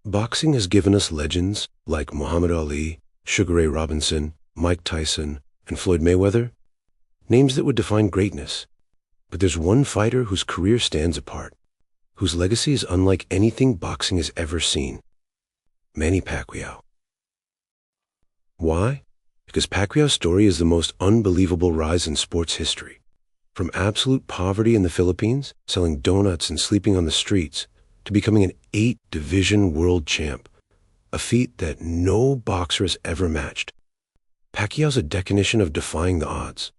Boxing has given us legends like Muhammad Ali, Sugar Ray Robinson, Mike Tyson, and Floyd Mayweather, names that would define greatness. But there's one fighter whose career stands apart, whose legacy is unlike anything boxing has ever seen. Manny Pacquiao. Why? Because Pacquiao's story is the most unbelievable rise in sports history. From absolute poverty in the Philippines, selling donuts and sleeping on the streets, to becoming an 8-division world champ, a feat that no boxer has ever matched. Pacquiao's a definition of defying the odds.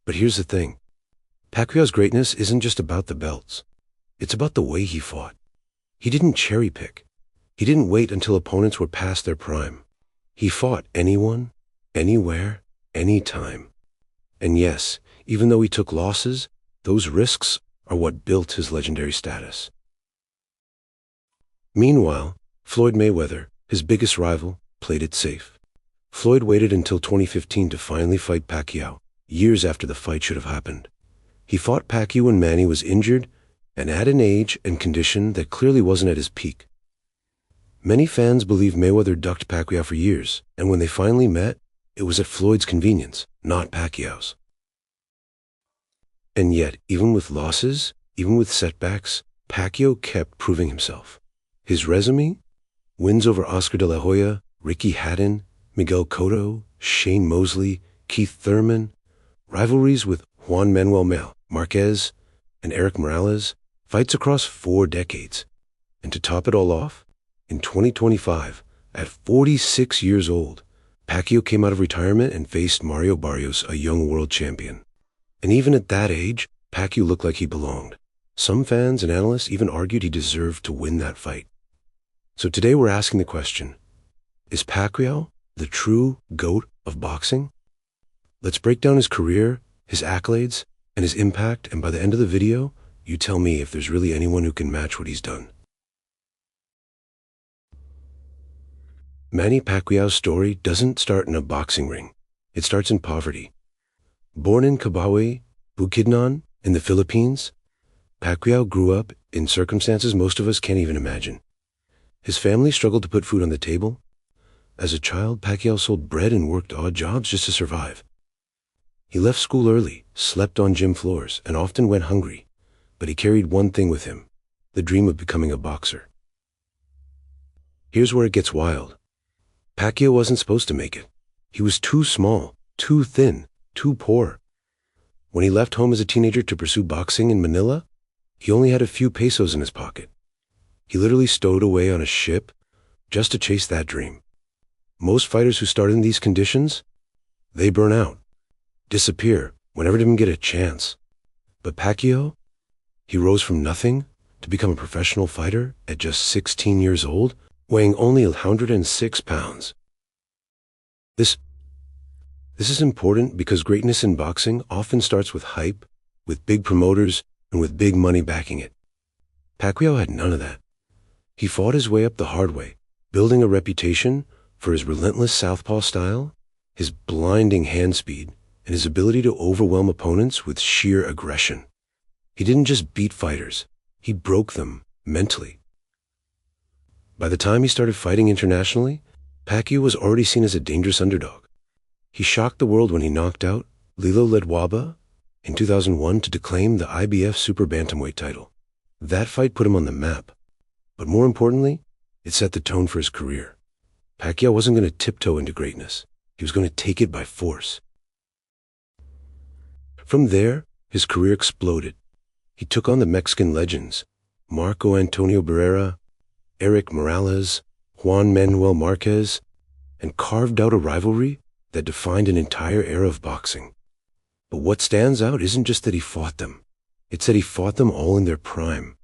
But here's the thing. Pacquiao's greatness isn't just about the belts. It's about the way he fought. He didn't cherry pick. He didn't wait until opponents were past their prime. He fought anyone, anywhere, anytime. And yes, even though he took losses, those risks are what built his legendary status. Meanwhile, Floyd Mayweather, his biggest rival, played it safe. Floyd waited until 2015 to finally fight Pacquiao, years after the fight should have happened. He fought Pacquiao when Manny was injured and at an age and condition that clearly wasn't at his peak. Many fans believe Mayweather ducked Pacquiao for years, and when they finally met, it was at Floyd's convenience, not Pacquiao's. And yet, even with losses, even with setbacks, Pacquiao kept proving himself. His resume? Wins over Oscar de la Hoya, Ricky Hatton, Miguel Cotto, Shane Mosley, Keith Thurman, rivalries with Juan Manuel Marquez and Eric Morales, fights across 4 decades. And to top it all off, in 2025, at 46 years old, Pacquiao came out of retirement and faced Mario Barrios, a young world champion. And even at that age, Pacquiao looked like he belonged. Some fans and analysts even argued he deserved to win that fight. So today we're asking the question, is Pacquiao the true GOAT of boxing? Let's break down his career, his accolades, and his impact, and by the end of the video, you tell me if there's really anyone who can match what he's done. Manny Pacquiao's story doesn't start in a boxing ring. It starts in poverty. Born in Cabawe, Bukidnon, in the Philippines, Pacquiao grew up in circumstances most of us can't even imagine. His family struggled to put food on the table. As a child, Pacquiao sold bread and worked odd jobs just to survive. He left school early, slept on gym floors, and often went hungry. But he carried one thing with him, the dream of becoming a boxer. Here's where it gets wild. Pacquiao wasn't supposed to make it. He was too small, too thin, too poor. When he left home as a teenager to pursue boxing in Manila, he only had a few pesos in his pocket. He literally stowed away on a ship just to chase that dream. Most fighters who start in these conditions, they burn out, disappear, whenever they even get a chance. But Pacquiao, he rose from nothing to become a professional fighter at just 16 years old, weighing only 106 pounds. This is important because greatness in boxing often starts with hype, with big promoters, and with big money backing it. Pacquiao had none of that. He fought his way up the hard way, building a reputation for his relentless southpaw style, his blinding hand speed, and his ability to overwhelm opponents with sheer aggression. He didn't just beat fighters, he broke them mentally. By the time he started fighting internationally, Pacquiao was already seen as a dangerous underdog. He shocked the world when he knocked out Lilo Ledwaba in 2001 to declaim the IBF Super Bantamweight title. That fight put him on the map. But more importantly, it set the tone for his career. Pacquiao wasn't going to tiptoe into greatness. He was going to take it by force. From there, his career exploded. He took on the Mexican legends, Marco Antonio Barrera, Eric Morales, Juan Manuel Marquez, and carved out a rivalry that defined an entire era of boxing. But what stands out isn't just that he fought them. It's that he fought them all in their prime.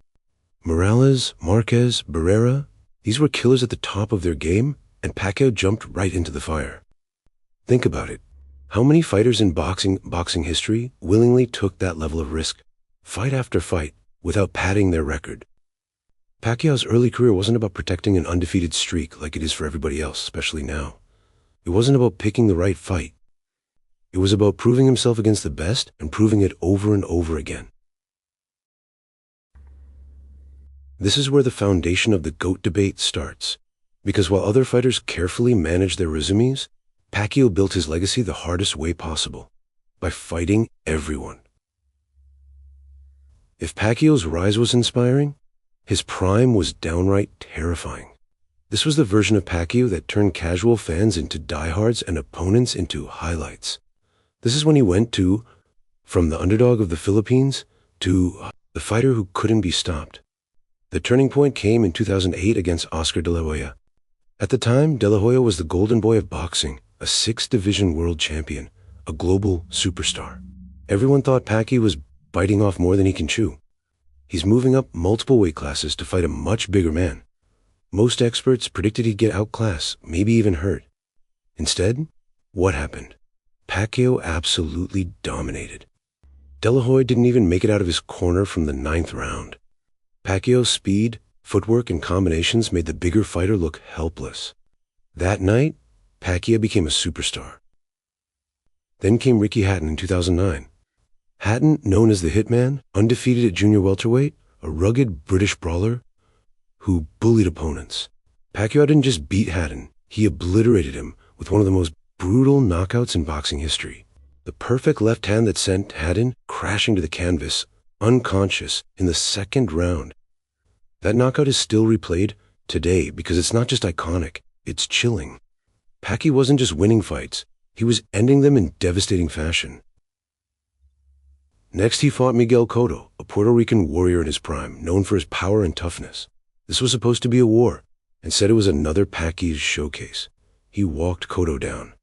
Morales, Marquez, Barrera, these were killers at the top of their game, and Pacquiao jumped right into the fire. Think about it. How many fighters in boxing history willingly took that level of risk, fight after fight, without padding their record? Pacquiao's early career wasn't about protecting an undefeated streak like it is for everybody else, especially now. It wasn't about picking the right fight. It was about proving himself against the best and proving it over and over again. This is where the foundation of the GOAT debate starts. Because while other fighters carefully managed their resumes, Pacquiao built his legacy the hardest way possible, by fighting everyone. If Pacquiao's rise was inspiring, his prime was downright terrifying. This was the version of Pacquiao that turned casual fans into diehards and opponents into highlights. This is when he went from the underdog of the Philippines to the fighter who couldn't be stopped. The turning point came in 2008 against Oscar De La Hoya. At the time, De La Hoya was the golden boy of boxing, a six-division world champion, a global superstar. Everyone thought Pacquiao was biting off more than he can chew. He's moving up multiple weight classes to fight a much bigger man. Most experts predicted he'd get outclassed, maybe even hurt. Instead, what happened? Pacquiao absolutely dominated. De La Hoya didn't even make it out of his corner from the 9th round. Pacquiao's speed, footwork, and combinations made the bigger fighter look helpless. That night, Pacquiao became a superstar. Then came Ricky Hatton in 2009. Hatton, known as the Hitman, undefeated at junior welterweight, a rugged British brawler who bullied opponents. Pacquiao didn't just beat Hatton, he obliterated him with one of the most brutal knockouts in boxing history. The perfect left hand that sent Hatton crashing to the canvas, unconscious, in the 2nd round. That knockout is still replayed today because it's not just iconic, it's chilling. Pacquiao wasn't just winning fights, he was ending them in devastating fashion. Next, he fought Miguel Cotto, a Puerto Rican warrior in his prime, known for his power and toughness. This was supposed to be a war, and said it was another Pacquiao showcase. He walked Cotto down,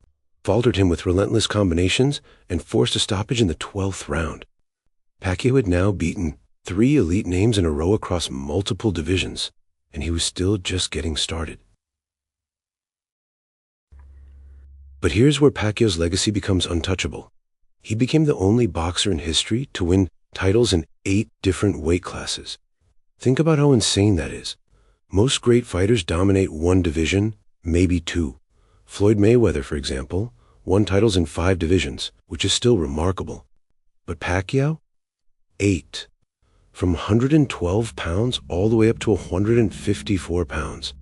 faltered him with relentless combinations, and forced a stoppage in the 12th round. Pacquiao had now beaten 3 elite names in a row across multiple divisions, and he was still just getting started. But here's where Pacquiao's legacy becomes untouchable. He became the only boxer in history to win titles in 8 different weight classes. Think about how insane that is. Most great fighters dominate one division, maybe 2. Floyd Mayweather, for example, won titles in 5 divisions, which is still remarkable. But Pacquiao? 8. From 112 pounds all the way up to 154 pounds.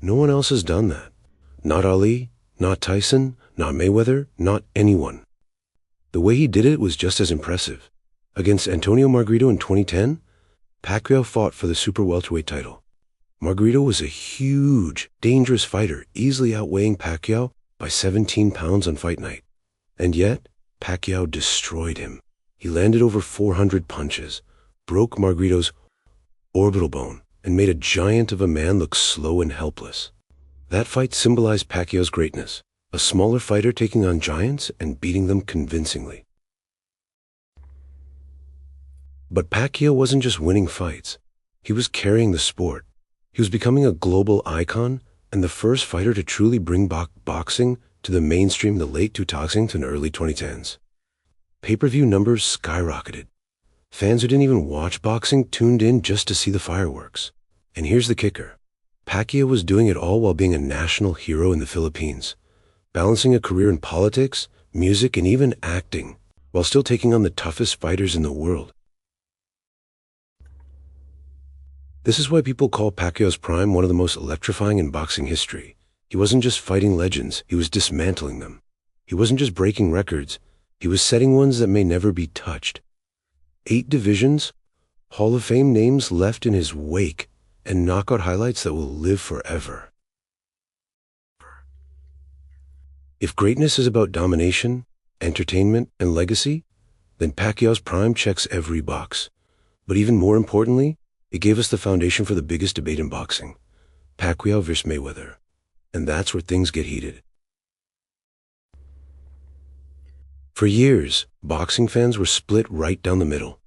No one else has done that. Not Ali, not Tyson, not Mayweather, not anyone. The way he did it was just as impressive. Against Antonio Margarito in 2010, Pacquiao fought for the super welterweight title. Margarito was a huge, dangerous fighter, easily outweighing Pacquiao by 17 pounds on fight night. And yet, Pacquiao destroyed him. He landed over 400 punches, broke Margarito's orbital bone, and made a giant of a man look slow and helpless. That fight symbolized Pacquiao's greatness, a smaller fighter taking on giants and beating them convincingly. But Pacquiao wasn't just winning fights. He was carrying the sport. He was becoming a global icon and the first fighter to truly bring boxing to the mainstream in the late 2000s and early 2010s. Pay-per-view numbers skyrocketed. Fans who didn't even watch boxing tuned in just to see the fireworks. And here's the kicker. Pacquiao was doing it all while being a national hero in the Philippines, balancing a career in politics, music, and even acting, while still taking on the toughest fighters in the world. This is why people call Pacquiao's prime one of the most electrifying in boxing history. He wasn't just fighting legends, he was dismantling them. He wasn't just breaking records, he was setting ones that may never be touched. 8 divisions, Hall of Fame names left in his wake, and knockout highlights that will live forever. If greatness is about domination, entertainment, and legacy, then Pacquiao's prime checks every box. But even more importantly, it gave us the foundation for the biggest debate in boxing, Pacquiao versus Mayweather. And that's where things get heated. For years, boxing fans were split right down the middle.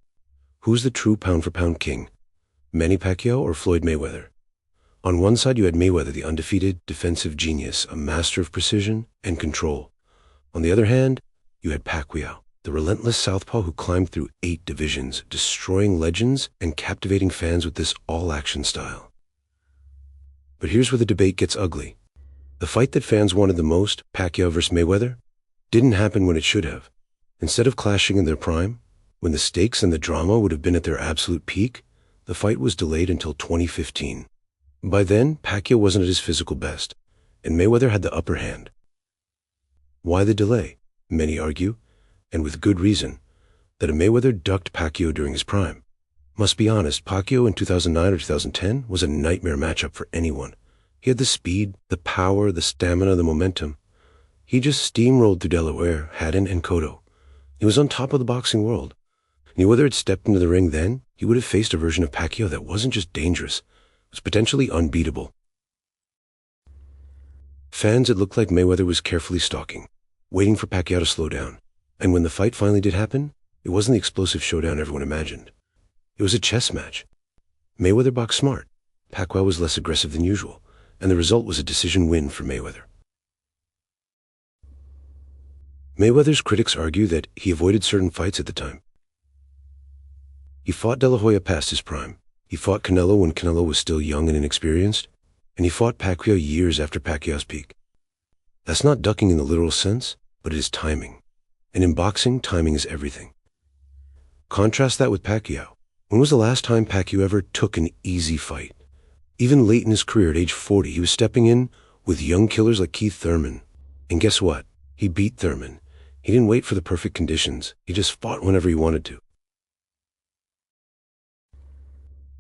Who's the true pound-for-pound king, Manny Pacquiao or Floyd Mayweather? On one side, you had Mayweather, the undefeated defensive genius, a master of precision and control. On the other hand, you had Pacquiao, the relentless southpaw who climbed through 8 divisions, destroying legends and captivating fans with this all-action style. But here's where the debate gets ugly. The fight that fans wanted the most, Pacquiao versus Mayweather, didn't happen when it should have. Instead of clashing in their prime, when the stakes and the drama would have been at their absolute peak, the fight was delayed until 2015. By then, Pacquiao wasn't at his physical best, and Mayweather had the upper hand. Why the delay? Many argue, and with good reason, that Mayweather ducked Pacquiao during his prime. Must be honest, Pacquiao in 2009 or 2010 was a nightmare matchup for anyone. He had the speed, the power, the stamina, the momentum. He just steamrolled through Delaware, Haddon, and Cotto. He was on top of the boxing world. And whether had stepped into the ring then, he would have faced a version of Pacquiao that wasn't just dangerous, it was potentially unbeatable. Fans, it looked like Mayweather was carefully stalking, waiting for Pacquiao to slow down. And when the fight finally did happen, it wasn't the explosive showdown everyone imagined. It was a chess match. Mayweather boxed smart. Pacquiao was less aggressive than usual, and the result was a decision win for Mayweather. Mayweather's critics argue that he avoided certain fights at the time. He fought De La Hoya past his prime. He fought Canelo when Canelo was still young and inexperienced, and he fought Pacquiao years after Pacquiao's peak. That's not ducking in the literal sense, but it is timing. And in boxing, timing is everything. Contrast that with Pacquiao. When was the last time Pacquiao ever took an easy fight? Even late in his career at age 40, he was stepping in with young killers like Keith Thurman. And guess what? He beat Thurman. He didn't wait for the perfect conditions. He just fought whenever he wanted to.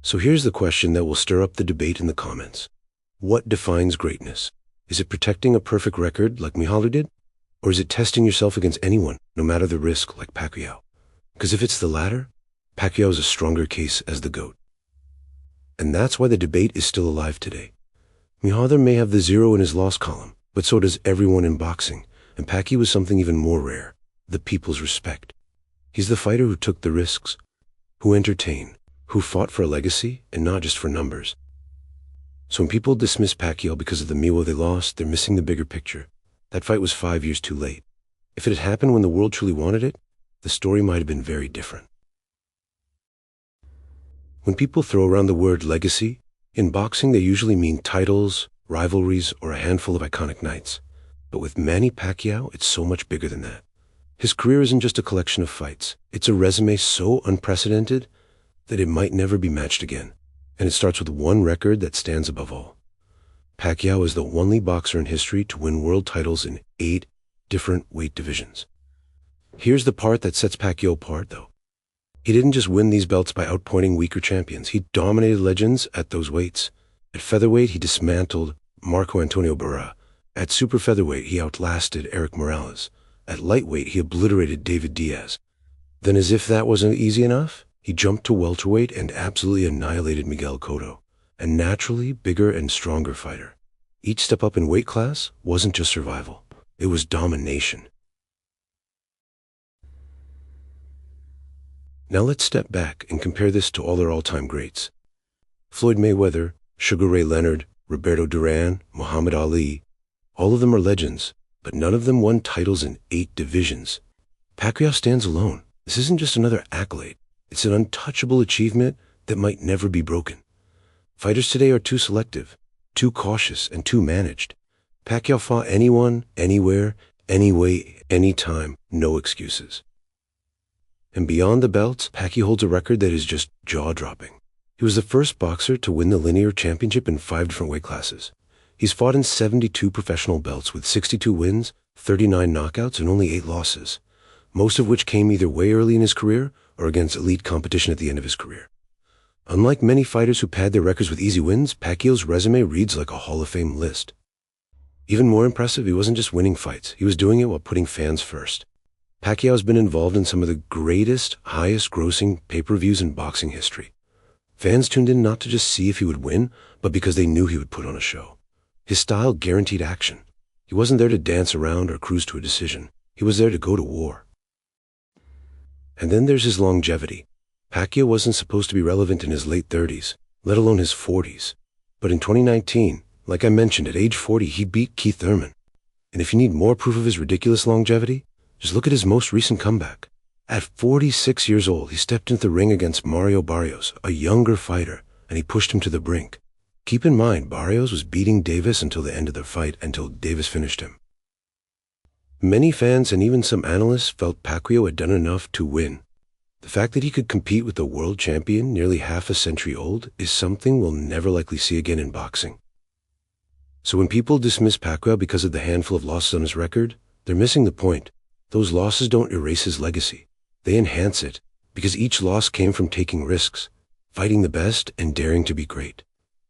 So here's the question that will stir up the debate in the comments. What defines greatness? Is it protecting a perfect record like Mihaly did? Or is it testing yourself against anyone, no matter the risk, like Pacquiao? Because if it's the latter, Pacquiao is a stronger case as the GOAT. And that's why the debate is still alive today. Mayweather may have the 0 in his loss column, but so does everyone in boxing. And Pacquiao was something even more rare, the people's respect. He's the fighter who took the risks, who entertained, who fought for a legacy and not just for numbers. So when people dismiss Pacquiao because of the Miwa they lost, they're missing the bigger picture. That fight was 5 years too late. If it had happened when the world truly wanted it, the story might have been very different. When people throw around the word legacy, in boxing they usually mean titles, rivalries, or a handful of iconic nights. But with Manny Pacquiao, it's so much bigger than that. His career isn't just a collection of fights. It's a resume so unprecedented that it might never be matched again. And it starts with one record that stands above all. Pacquiao is the only boxer in history to win world titles in 8 different weight divisions. Here's the part that sets Pacquiao apart, though. He didn't just win these belts by outpointing weaker champions. He dominated legends at those weights. At featherweight, he dismantled Marco Antonio Barra. At super featherweight, he outlasted Eric Morales. At lightweight, he obliterated David Diaz. Then, as if that wasn't easy enough, he jumped to welterweight and absolutely annihilated Miguel Cotto, a naturally bigger and stronger fighter. Each step up in weight class wasn't just survival. It was domination. Now let's step back and compare this to all their all-time greats. Floyd Mayweather, Sugar Ray Leonard, Roberto Duran, Muhammad Ali, all of them are legends, but none of them won titles in 8 divisions. Pacquiao stands alone. This isn't just another accolade. It's an untouchable achievement that might never be broken. Fighters today are too selective, too cautious, and too managed. Pacquiao fought anyone, anywhere, any way, anytime, no excuses. And beyond the belts, Pacquiao holds a record that is just jaw-dropping. He was the first boxer to win the linear championship in 5 different weight classes. He's fought in 72 professional belts with 62 wins, 39 knockouts, and only 8 losses, most of which came either way early in his career or against elite competition at the end of his career. Unlike many fighters who pad their records with easy wins, Pacquiao's resume reads like a Hall of Fame list. Even more impressive, he wasn't just winning fights. He was doing it while putting fans first. Pacquiao has been involved in some of the greatest, highest-grossing pay-per-views in boxing history. Fans tuned in not to just see if he would win, but because they knew he would put on a show. His style guaranteed action. He wasn't there to dance around or cruise to a decision. He was there to go to war. And then there's his longevity. Pacquiao wasn't supposed to be relevant in his late 30s, let alone his 40s. But in 2019, like I mentioned, at age 40, he beat Keith Thurman. And if you need more proof of his ridiculous longevity, just look at his most recent comeback. At 46 years old, he stepped into the ring against Mario Barrios, a younger fighter, and he pushed him to the brink. Keep in mind, Barrios was beating Davis until the end of the fight, until Davis finished him. Many fans and even some analysts felt Pacquiao had done enough to win. The fact that he could compete with a world champion nearly half a century old is something we'll never likely see again in boxing. So when people dismiss Pacquiao because of the handful of losses on his record, they're missing the point. Those losses don't erase his legacy. They enhance it, because each loss came from taking risks, fighting the best, and daring to be great.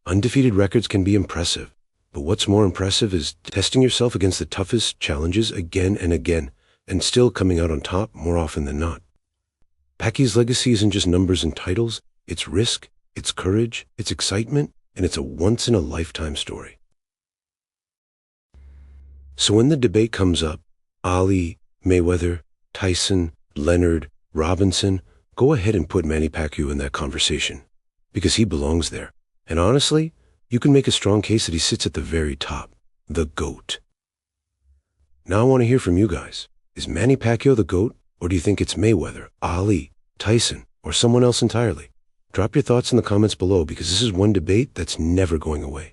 Undefeated records can be impressive, but what's more impressive is testing yourself against the toughest challenges again and again, and still coming out on top more often than not. Pacquiao's legacy isn't just numbers and titles, it's risk, it's courage, it's excitement, and it's a once-in-a-lifetime story. So when the debate comes up, Ali, Mayweather, Tyson, Leonard, Robinson, go ahead and put Manny Pacquiao in that conversation, because he belongs there. And honestly, you can make a strong case that he sits at the very top, the GOAT. Now I want to hear from you guys. Is Manny Pacquiao the GOAT, or do you think it's Mayweather, Ali, Tyson, or someone else entirely? Drop your thoughts in the comments below, because this is one debate that's never going away.